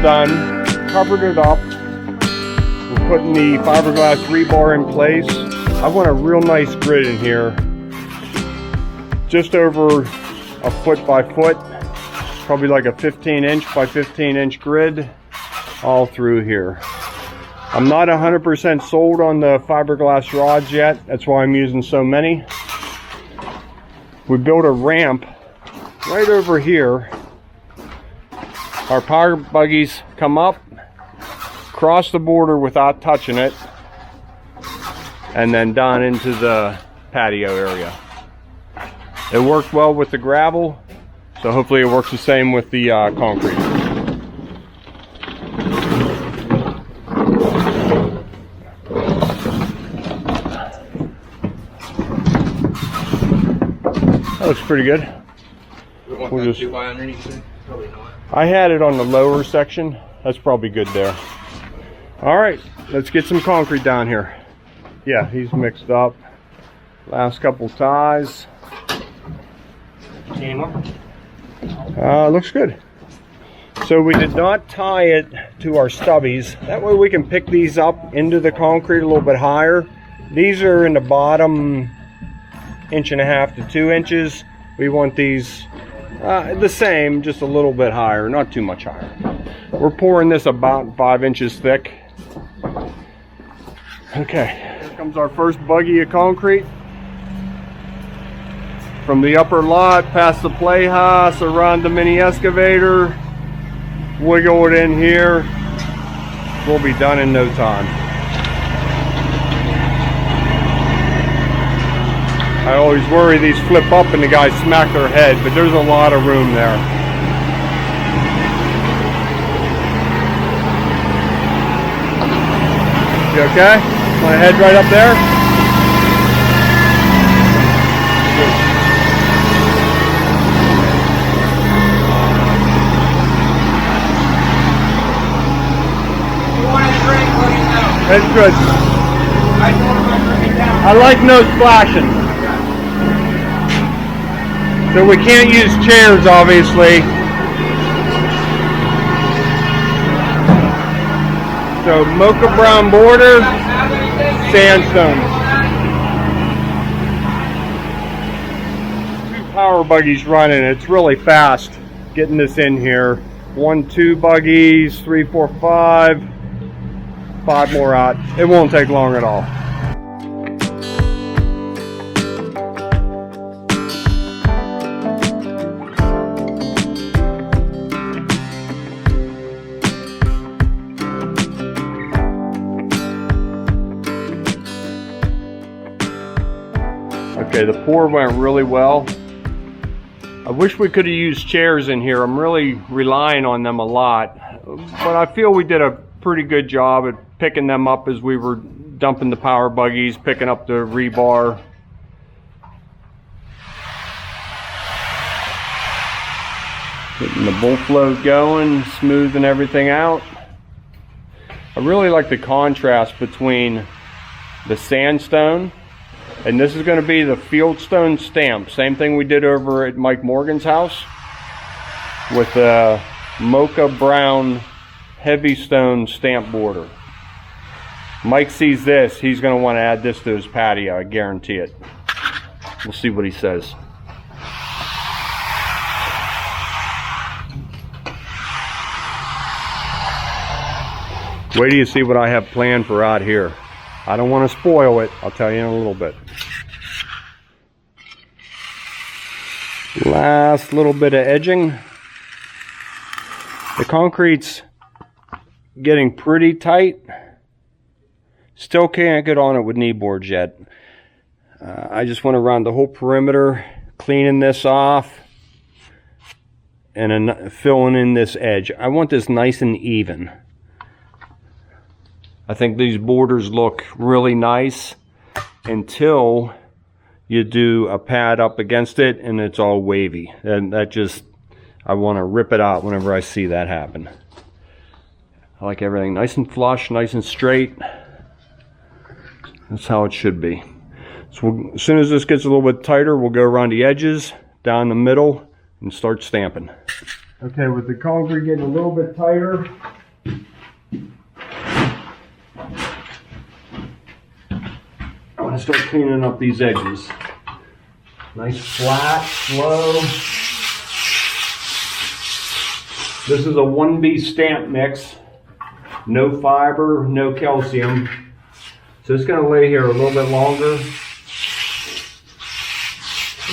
done, covered it up. We're putting the fiberglass rebar in place. I want a real nice grid in here. Just over a foot by foot. Probably like a 15-inch by 15-inch grid all through here. I'm not 100% sold on the fiberglass rods yet. That's why I'm using so many. We built a ramp right over here. Our power buggies come up, cross the border without touching it, and then down into the patio area. It worked well with the gravel, so hopefully it works the same with the concrete. That looks pretty good. We'll just, I had it on the lower section. That's probably good there. All right, let's get some concrete down here. Yeah, he's mixed up. Last couple ties. Looks good. So we did not tie it to our stubbies. That way we can pick these up into the concrete a little bit higher. These are in the bottom 1.5 to 2 inches. We want these the same, just a little bit higher, not too much higher. We're pouring this about 5 inches thick. Okay, here comes our first buggy of concrete. From the upper lot, past the playhouse, around the mini excavator, wiggle it in here. We'll be done in no time. I always worry these flip up and the guys smack their head, but there's a lot of room there. You okay? Want to head right up there? That's good. I like no splashing. So we can't use chairs, obviously. So mocha brown border, sandstone. 2 power buggies running. It's really fast getting this in here. 1, 2 buggies, 3, 4, 5. 5 more out. It won't take long at all. Okay, the pour went really well. I wish we could have used chairs in here. I'm really relying on them a lot, but I feel we did a pretty good job at picking them up as we were dumping the power buggies, picking up the rebar. Getting the bull float going, smoothing everything out. I really like the contrast between the sandstone, and this is going to be the fieldstone stamp. Same thing we did over at Mike Morgan's house with the mocha brown heavy stone stamp border. Mike sees this, he's going to want to add this to his patio, I guarantee it. We'll see what he says. Wait till you see what I have planned for out here. I don't want to spoil it, I'll tell you in a little bit. Last little bit of edging. The concrete's getting pretty tight. Still can't get on it with knee boards yet. I just want to run the whole perimeter, cleaning this off and filling in this edge. I want this nice and even. I think these borders look really nice until you do a pad up against it and it's all wavy. And that just, I want to rip it out whenever I see that happen. I like everything nice and flush, nice and straight. That's how it should be. So as soon as this gets a little bit tighter, we'll go around the edges, down the middle, and start stamping. Okay, with the concrete getting a little bit tighter, I'm going to start cleaning up these edges. Nice flat, slow. This is a 1B stamp mix. No fiber, no calcium. So it's going to lay here a little bit longer.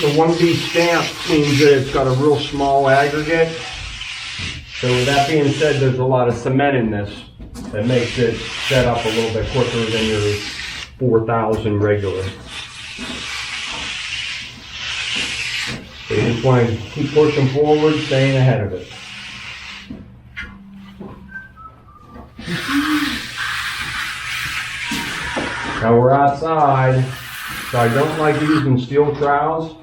The 1B stamp means that it's got a real small aggregate. So with that being said, there's a lot of cement in this that makes it set up a little bit quicker than your 4,000 regular. So you just want to keep pushing forward, staying ahead of it. Now we're outside, so I don't like using steel trowels.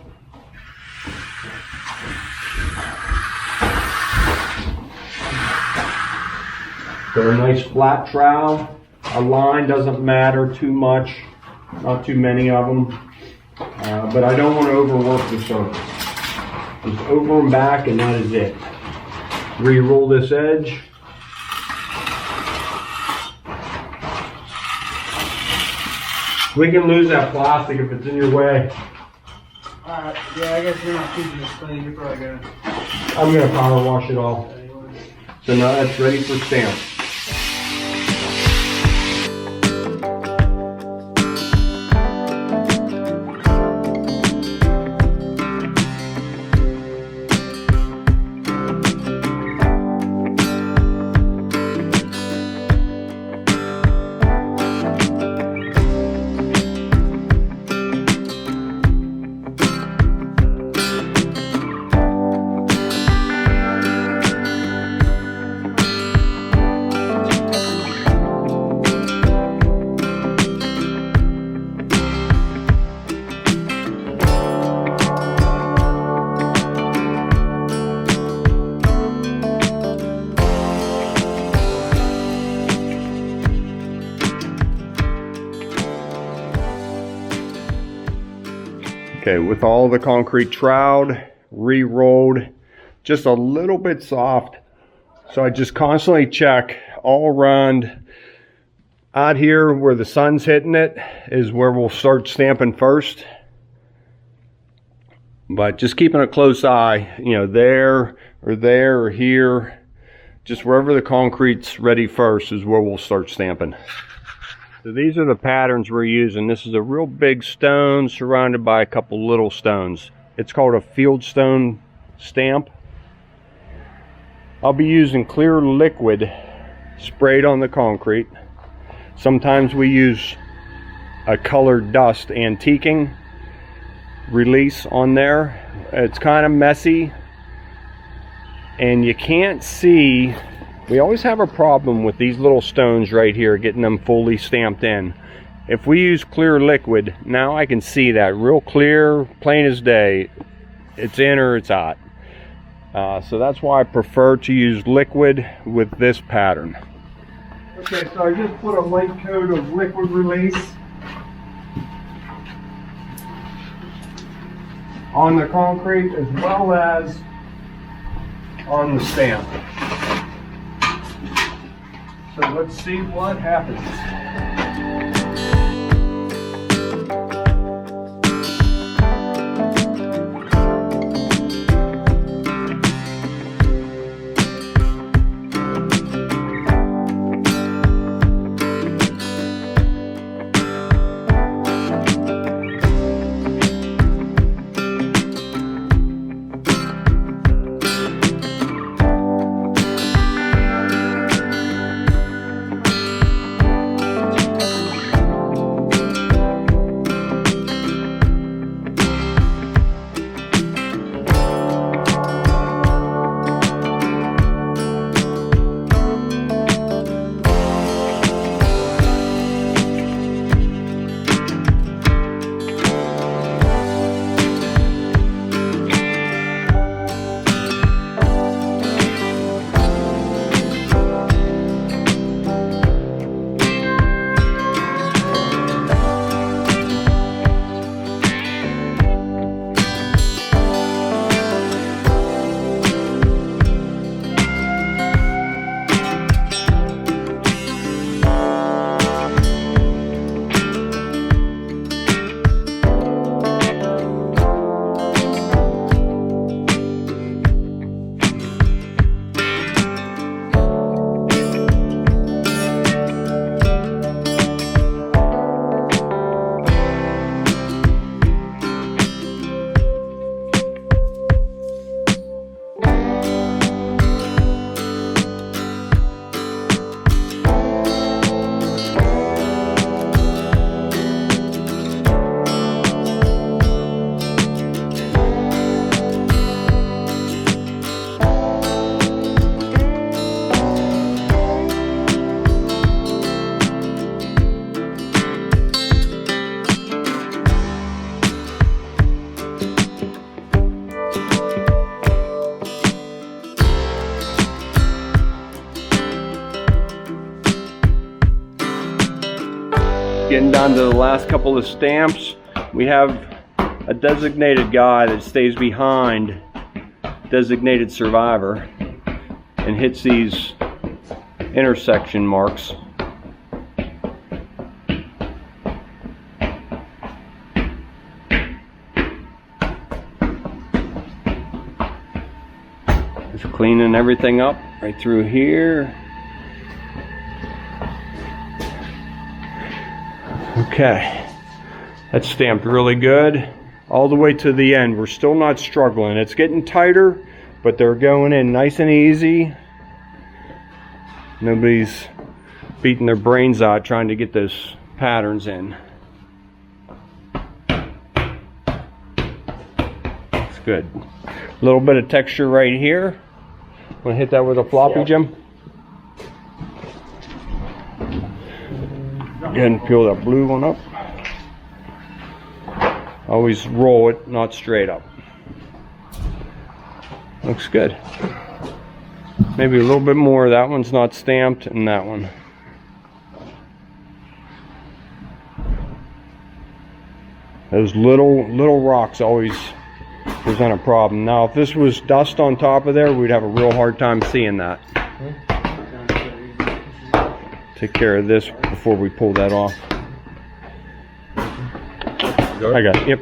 So a nice flat trowel. A line doesn't matter too much, not too many of them. But I don't want to overwork the surface. Just over and back, and that is it. Re-roll this edge. We can lose that plastic if it's in your way. Yeah, I guess you're not keeping this clean. You're probably gonna. I'm gonna power wash it all. So now that's ready for stamp. Okay, with all the concrete troweled, re-rolled, just a little bit soft. So I just constantly check all around. Out here where the sun's hitting it is where we'll start stamping first. But just keeping a close eye, you know, there or here, just wherever the concrete's ready first is where we'll start stamping. So these are the patterns we're using. This is a real big stone surrounded by a couple little stones. It's called a fieldstone stamp. I'll be using clear liquid sprayed on the concrete. Sometimes we use a colored dust antiquing release on there. It's kind of messy and you can't see. We always have a problem with these little stones right here, getting them fully stamped in. If we use clear liquid, now I can see that real clear, plain as day. It's in or it's out. So that's why I prefer to use liquid with this pattern. Okay, so I just put a light coat of liquid release On the concrete as well as on the stamp. So let's see what happens. Getting down to the last couple of stamps. We have a designated guy that stays behind designated survivor and hits these intersection marks. Just cleaning everything up right through here. Okay, that's stamped really good all the way to the end. We're still not struggling. It's getting tighter, but they're going in nice and easy. Nobody's beating their brains out trying to get those patterns in. It's good. A little bit of texture right here. Want to hit that with a floppy, Jim? Go ahead and peel that blue one up. Always roll it, not straight up. Looks good. Maybe a little bit more. That one's not stamped, and that one. Those little rocks always present a problem. Now, if this was dust on top of there, we'd have a real hard time seeing that. Take care of this before we pull that off. I got it. Yep.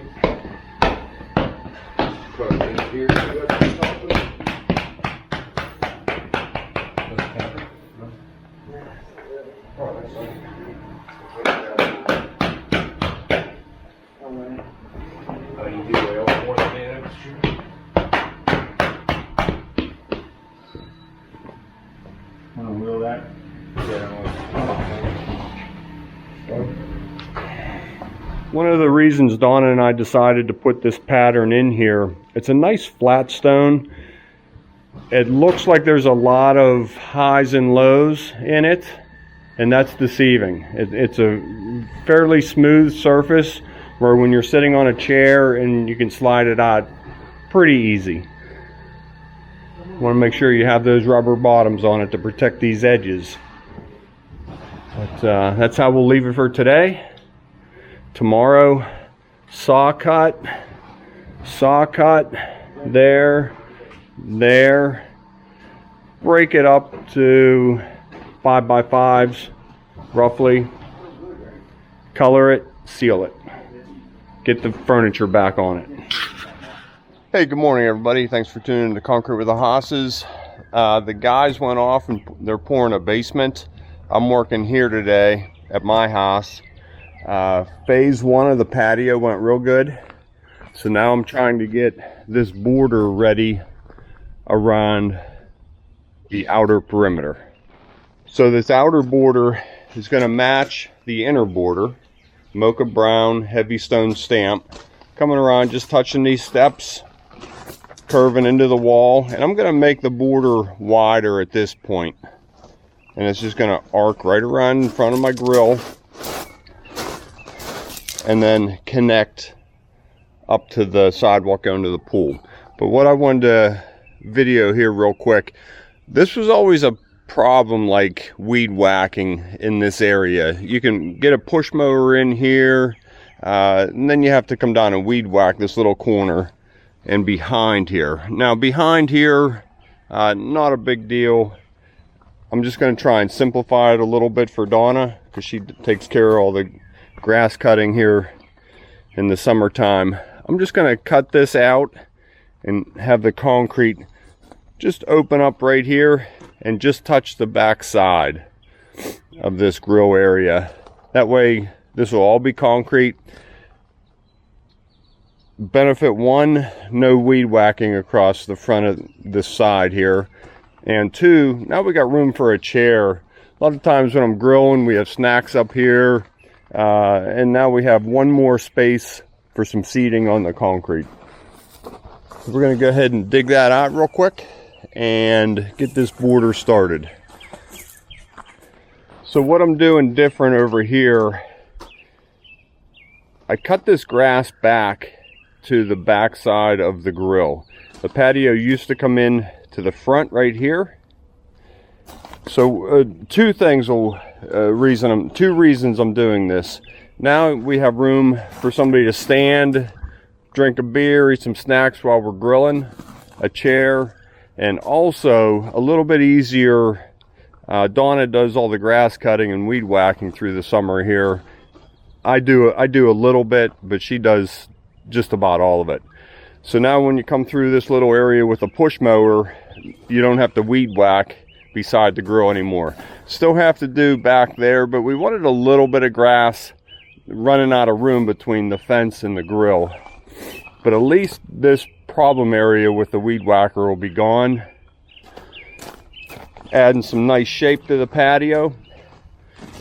Wheel that. One of the reasons Donna and I decided to put this pattern in here, it's a nice flat stone. It looks like there's a lot of highs and lows in it, and that's deceiving. It's a fairly smooth surface where when you're sitting on a chair and you can slide it out pretty easy. Want to make sure you have those rubber bottoms on it to protect these edges. But that's how we'll leave it for today. Tomorrow, saw cut, there, break it up to 5x5s, roughly, color it, seal it, get the furniture back on it. Hey, good morning everybody. Thanks for tuning in to Concrete with the Hosses. The guys went off and they're pouring a basement. I'm working here today at my house. Phase one of the patio went real good. So now I'm trying to get this border ready around the outer perimeter. So this outer border is going to match the inner border. Mocha brown, heavy stone stamp. Coming around, just touching these steps, curving into the wall. And I'm going to make the border wider at this point. And it's just going to arc right around in front of my grill. And then connect up to the sidewalk going to the pool. But what I wanted to video here real quick, this was always a problem, like weed whacking in this area. You can get a push mower in here, and then you have to come down and weed whack this little corner and behind here. Now behind here, not a big deal. I'm just going to try and simplify it a little bit for Donna, because she takes care of all the grass cutting here in the summertime. I'm just going to cut this out and have the concrete just open up right here and just touch the back side of this grill area. That way this will all be concrete. Benefit one, no weed whacking across the front of this side here. And two, now we got room for a chair. A lot of times when I'm grilling, we have snacks up here. And now we have one more space for some seating on the concrete. So we're going to go ahead and dig that out real quick and get this border started. So what I'm doing different over here, I cut this grass back to the back side of the grill. The patio used to come in to the front right here, So two reasons I'm doing this. Now we have room for somebody to stand, drink a beer, eat some snacks while we're grilling, a chair, and also a little bit easier. Donna does all the grass cutting and weed whacking through the summer here. I do a little bit, but she does just about all of it. So now when you come through this little area with a push mower, you don't have to weed whack beside the grill anymore. Still have to do back there, but we wanted a little bit of grass running out of room between the fence and the grill. But at least this problem area with the weed whacker will be gone. Adding some nice shape to the patio.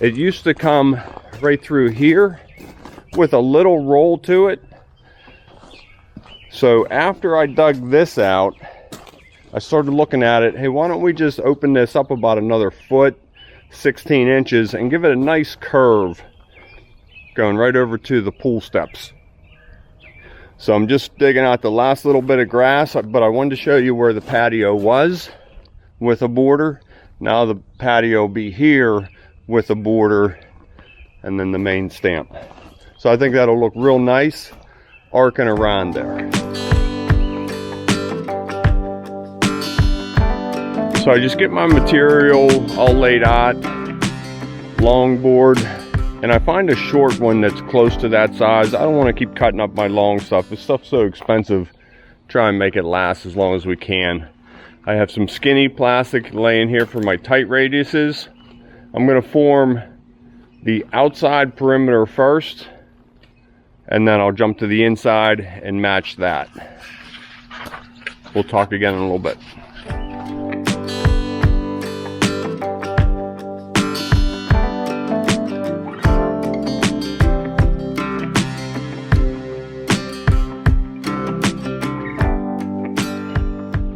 It used to come right through here with a little roll to it. So after I dug this out, I started looking at it. Hey, why don't we just open this up about another foot, 16 inches, and give it a nice curve going right over to the pool steps. So I'm just digging out the last little bit of grass, but I wanted to show you where the patio was with a border. Now the patio will be here with a border and then the main stamp. So I think that'll look real nice arcing around there. So I just get my material all laid out, long board, and I find a short one that's close to that size. I don't want to keep cutting up my long stuff. This stuff's so expensive. Try and make it last as long as we can. I have some skinny plastic laying here for my tight radiuses. I'm going to form the outside perimeter first, and then I'll jump to the inside and match that. We'll talk again in a little bit.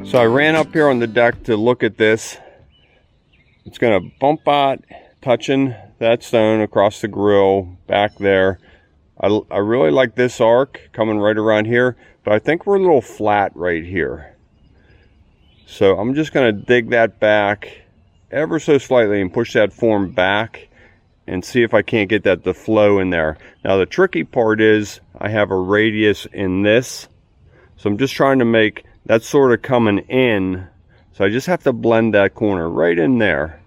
So I ran up here on the deck to look at this. It's going to bump out, touching that stone across the grill back there. I really like this arc coming right around here, but I think we're a little flat right here. So I'm just going to dig that back ever so slightly and push that form back and see if I can't get that to flow in there. Now the tricky part is I have a radius in this, so I'm just trying to make that's sort of coming in, so I just have to blend that corner right in there,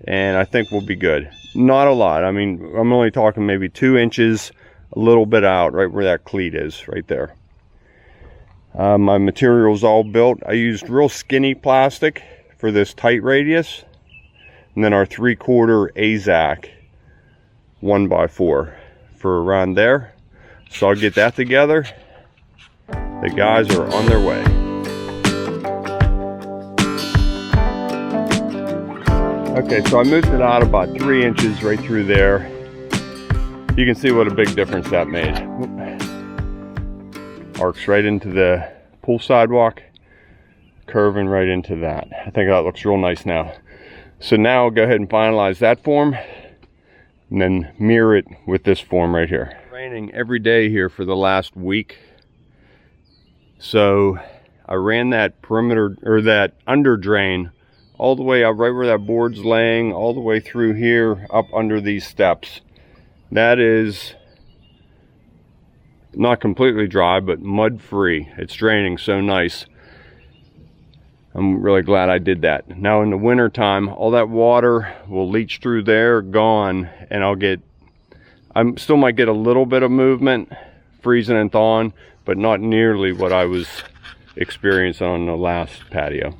and I think we'll be good. Not a lot. I mean, I'm only talking maybe 2 inches, a little bit out, right where that cleat is, right there. My material's all built. I used real skinny plastic for this tight radius, and then our 3/4 AZAC 1x4 for around there. So I'll get that together. The guys are on their way. Okay, so I moved it out about 3 inches right through there. You can see what a big difference that made. Arcs right into the pool sidewalk, curving right into that. I think that looks real nice now. So now I'll go ahead and finalize that form and then mirror it with this form right here. It's raining every day here for the last week. So I ran that perimeter, or that under drain, all the way up right where that board's laying, all the way through here up under these steps. That is not completely dry, but mud free. It's draining so nice. I'm really glad I did that. Now in the winter time, all that water will leach through there, gone, and I still might get a little bit of movement, freezing and thawing, but not nearly what I was experiencing on the last patio.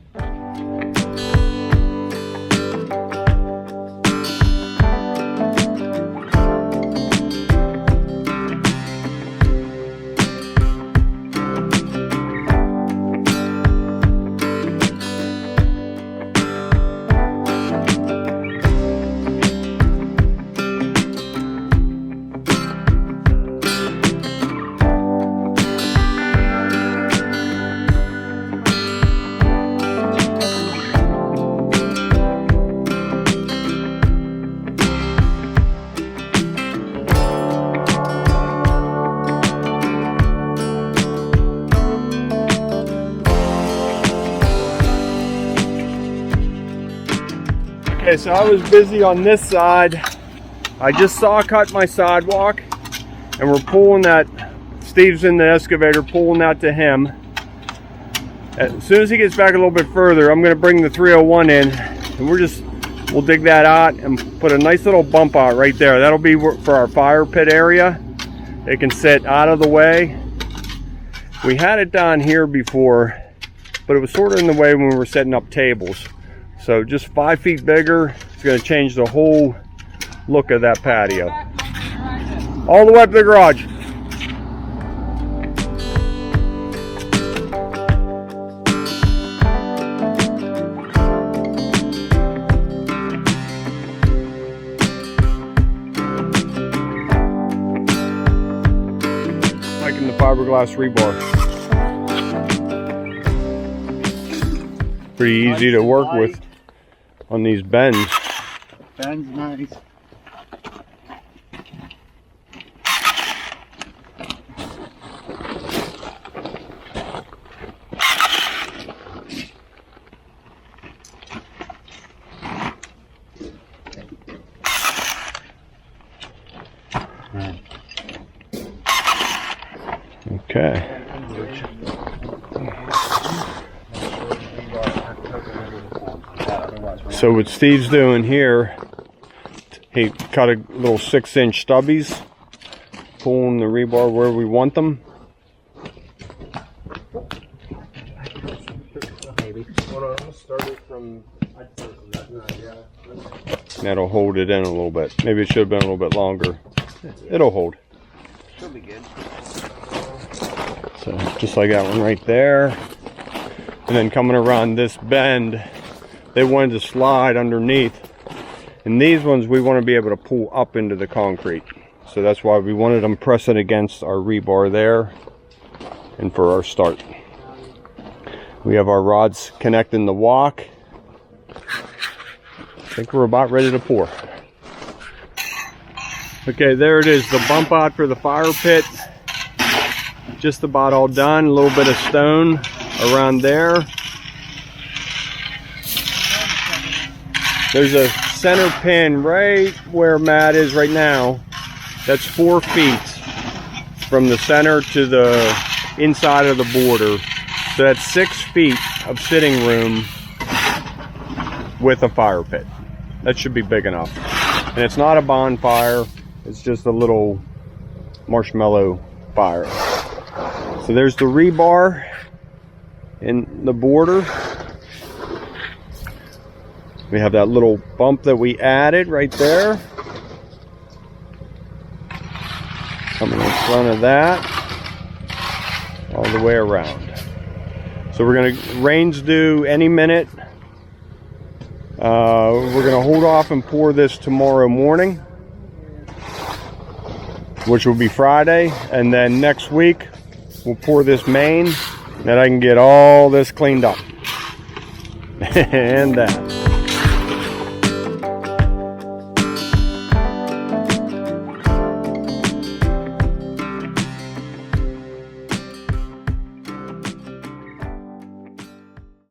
Okay, so I was busy on this side. I just saw cut my sidewalk, and we're pulling that. Steve's in the excavator pulling that to him. As soon as he gets back a little bit further, I'm going to bring the 301 in, and we'll dig that out and put a nice little bump out right there. That'll be for our fire pit area. It can sit out of the way. We had it down here before, but it was sort of in the way when we were setting up tables. So just 5 feet bigger, it's going to change the whole look of that patio. All the way up to the garage. Liking the fiberglass rebar. Pretty easy to work with on these bends. Bends nice. Okay. So what Steve's doing here, he cut a little 6-inch stubbies, pulling the rebar where we want them. That'll hold it in a little bit. Maybe it should have been a little bit longer. It'll hold. Should be good. So just like that one right there. And then coming around this bend, they wanted to slide underneath. And these ones we want to be able to pull up into the concrete. So that's why we wanted them pressing against our rebar there. And for our start, we have our rods connecting the walk. I think we're about ready to pour. Okay, there it is, the bump out for the fire pit. Just about all done. A little bit of stone around there. There's a center pin right where Matt is right now. That's 4 feet from the center to the inside of the border. So that's 6 feet of sitting room with a fire pit. That should be big enough. And it's not a bonfire, it's just a little marshmallow fire. So there's the rebar in the border. We have that little bump that we added right there. Coming in front of that. All the way around. So we're going to, rain's due any minute. We're going to hold off and pour this tomorrow morning, which will be Friday, and then next week we'll pour this main, and I can get all this cleaned up. And that.